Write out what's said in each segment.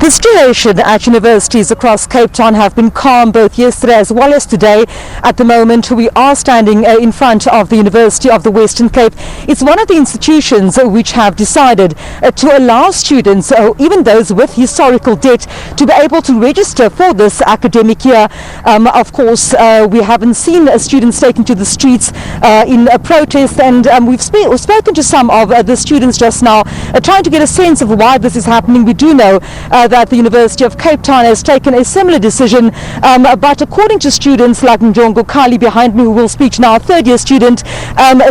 The situation at universities across Cape Town have been calm both yesterday as well as today. At the moment, we are standing in front of the University of the Western Cape. It's one of the institutions which have decided to allow students, even those with historical debt, to be able to register for this academic year. Of course, we haven't seen students taken to the streets in a protest, and we've spoken to some of the students just now, trying to get a sense of why this is happening. We do know that the University of Cape Town has taken a similar decision, but according to students like Njongo Kali behind me, who will speak now, a third year student,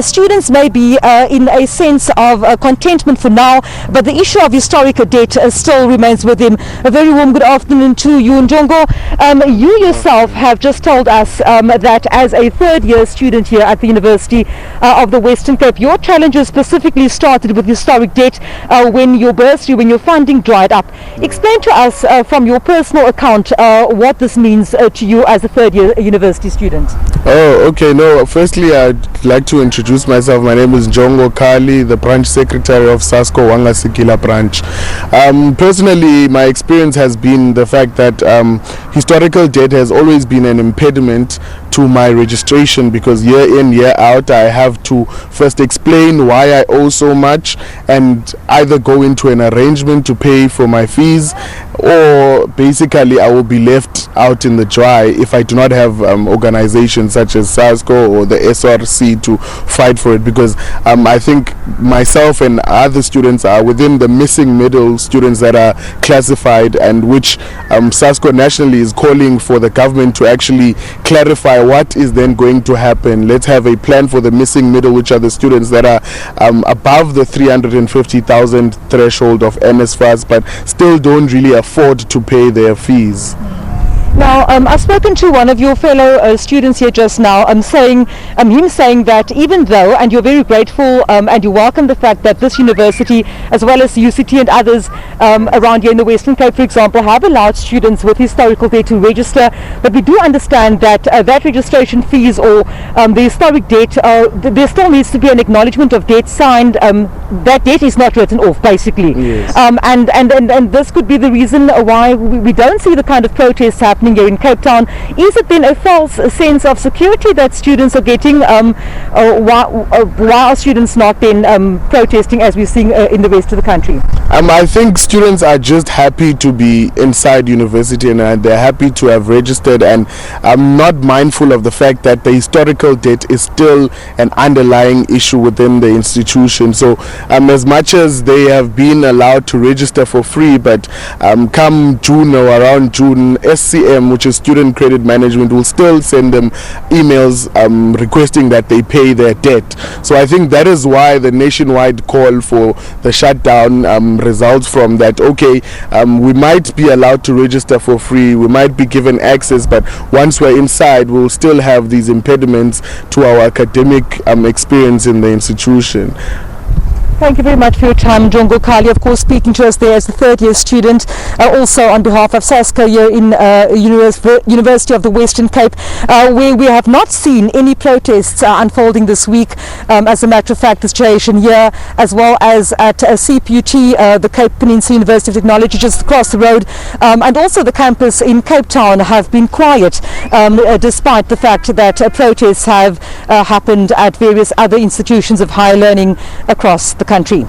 students may be in a sense of contentment for now, but the issue of historic debt still remains with him. A very warm good afternoon to you, Njongo. You yourself have just told us that as a third year student here at the University of the Western Cape, your challenges specifically started with historic debt when your bursary, when your funding dried up. Explain to us from your personal account what this means to you as a third year university student. Oh, okay. No, firstly, I'd like to introduce myself. My name is Njongo Kali, the branch secretary of SASCO Wangasikila branch. Personally, my experience has been the fact that historical debt has always been an impediment to my registration, because year in, year out, I have to first explain why I owe so much and either go into an arrangement to pay for my fees, or basically I will be left out in the dry if I do not have organizations such as SASCO or the SRC to fight for it, because I think myself and other students are within the missing middle students that are classified, and which SASCO nationally is calling for the government to actually clarify what is then going to happen. Let's have a plan for the missing middle, which are the students that are above the 350,000 threshold of NSFAS but still don't really afford to pay their fees. Now, I've spoken to one of your fellow students here just now, saying that even though, and you're very grateful and you welcome the fact that this university, as well as UCT and others around here in the Western Cape, for example, have allowed students with historical debt to register, but we do understand that that registration fees or the historic debt, there still needs to be an acknowledgement of debt signed. That debt is not written off, basically. Yes. And this could be the reason why we don't see the kind of protests happening here in Cape Town. Is it then a false sense of security that students are getting? Why are students not then protesting as we're seeing in the rest of the country? I think students are just happy to be inside university, and they're happy to have registered, and I'm not mindful of the fact that the historical debt is still an underlying issue within the institution. So as much as they have been allowed to register for free, but come June or around June, SCM, which is Student Credit Management, will still send them emails requesting that they pay their debt. So I think that is why the nationwide call for the shutdown results from that. Okay, we might be allowed to register for free, we might be given access, but once we're inside, we'll still have these impediments to our academic experience in the institution. Thank you very much for your time, Njongo Kali, of course, speaking to us there as a third year student, also on behalf of SASCO here in University of the Western Cape, where we have not seen any protests unfolding this week. As a matter of fact, the situation here, as well as at CPUT, the Cape Peninsula University of Technology just across the road, and also the campus in Cape Town, have been quiet, despite the fact that protests have happened at various other institutions of higher learning across the country.